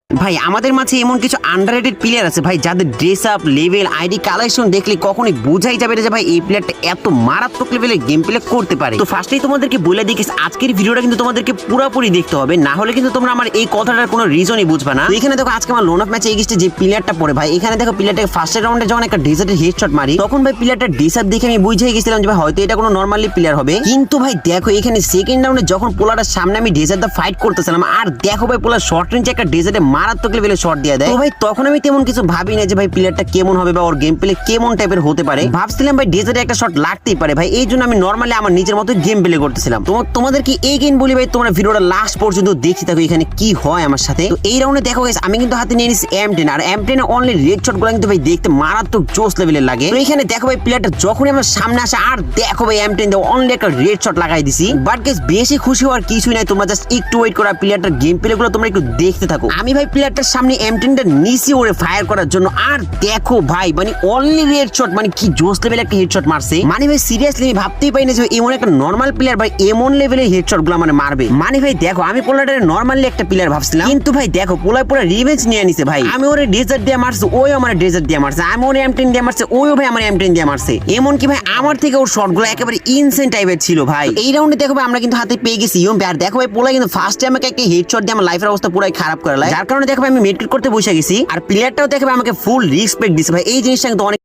ভাই আমাদের মাঝে এমন কিছু আন্ডাররেটেড প্লেয়ার আছে ভাই, যাদের dress up, level, ID, collection দেখলে কখনোই বোঝাই যাবে না যে ভাই এই প্লেয়ারটা এত মারাত্মক লেভেলের গেম প্লে করতে পারে। তো ফার্স্টেই তোমাদেরকে বলে দিই আজকের ভিডিওটা কিন্তু তোমাদেরকে পুরোপুরি দেখতে হবে, না হলে কিন্তু তোমরা আমার এই কথাটার কোনো রিজনই বুঝবে না। তো এখানে দেখো আজকে আমার লোন অফ ম্যাচে এগিয়েছে যে প্লেয়ারটা পড়ে ভাই, এখানে দেখো প্লেয়ারটাকে ফার্স্ট রাউন্ডে যখন একটা ডেজার্টের হেডশট মারি তখন ভাই প্লেয়ারটা ডেজার্ট দেখে আমি বুঝে গেছিলাম যে ভাই হয়তো এটা কোনো নরমালি প্লেয়ার হবে। কিন্তু ভাই দেখো এখানে সেকেন্ড রাউন্ডে যখন পোলাটার সামনে আমি ডেজার্ট দা ফাইট করতেছিলাম আর দেখো ভাই পোলার শর্ট রেঞ্জে একটা ডেজার্টে মারাত্মক লেভেলের শট দিয়ে দেয়। তো ভাই তখন আমি তেমন কিছু ভাবি না যে ভাই প্লেয়ারটা কেমন হবে বা ওর গেম প্লে কেমন টাইপের হতে পারে, ভাবছিলাম ভাই ডেজার্টে একটা শট লাগতেই পারে ভাই, এই জন্য আমি নরমালি আমার নিজের মতো গেম প্লে করতেছিলাম। তোমাদের কি এই গেম বলি ভাই তোমরা ভিডিওটা লাস্ট পর্যন্ত দেখতে থাকো এখানে কি হয় আমার সাথে। তো এই রাউন্ডে দেখো গাইস আমি কিন্তু হাতে নিয়ে নিছি M10 R M10 A only red shot গুলো কিন্তু ভাই দেখতে মারাত্মক জোস লেভেলের লাগে। তো এখানে দেখো ভাই প্লেয়ারটা যখনই আমার সামনে আসে আর দেখো ভাই M10 দিয়ে অনলি একটা রেড শট লাগাই দিছি। বাট গাইস বেশি খুশি হওয়ার কিছুই নাই, তোমরা জাস্ট একটু ওয়েট করো, প্লেয়ারটার গেম প্লে গুলো তোমরা একটু দেখতে থাকো। আমি ভাই প্লেয়ারটার সামনে M10 টা নিচে ওরে ফায়ার করার জন্য আর দেখো ভাই মানে অনলি রেড শট, মানে কি জোস লেভেলের একটা হেডশট মারছে। মানে ভাই সিরিয়াসলি আমি ভাবতেই পাই না যে এমন একটা নরমাল প্লেয়ার ভাই এমন লেভেলের হেডশট গুলো মানে মারবে। মানে ভাই দেখো আমি পোলাটারে নরমালি একটা প্লেয়ার ভাবছিলাম, কিন্তু ভাই দেখো পোলা পুরো রিভেঞ্জ নিয়ে নিছে ভাই। আমি ওরে ডেজার্ট দিয়ে মারছে, ওই আমার ডেজার্ট দিয়ে মারছে, আমি ওরে M10 দিয়ে মারছে, ওইও ভাই আমার M10 দিয়ে মারছে। এমন কি ভাই আমার থেকে ওর শট গুলো একেবারে ইনসেন টাইপের ছিল ভাই। এই রাউন্ডে দেখো ভাই আমরা কিন্তু হাতে পেয়ে গেছি ইউম। আর দেখো ভাই পোলা কিন্তু ফার্স্টে আমাকে একটা হেডশট দিয়ে আমার লাইফের অবস্থা পুরাই খারাপ করে লাই, যার কারণে দেখো ভাই আমি মেডকিট করতে বসে গেছি। আর প্লেয়ারটাও দেখো ভাই আমাকে ফুল রেসপেক্ট দিছে ভাই, এই জিনিসটা কিন্তু অনেক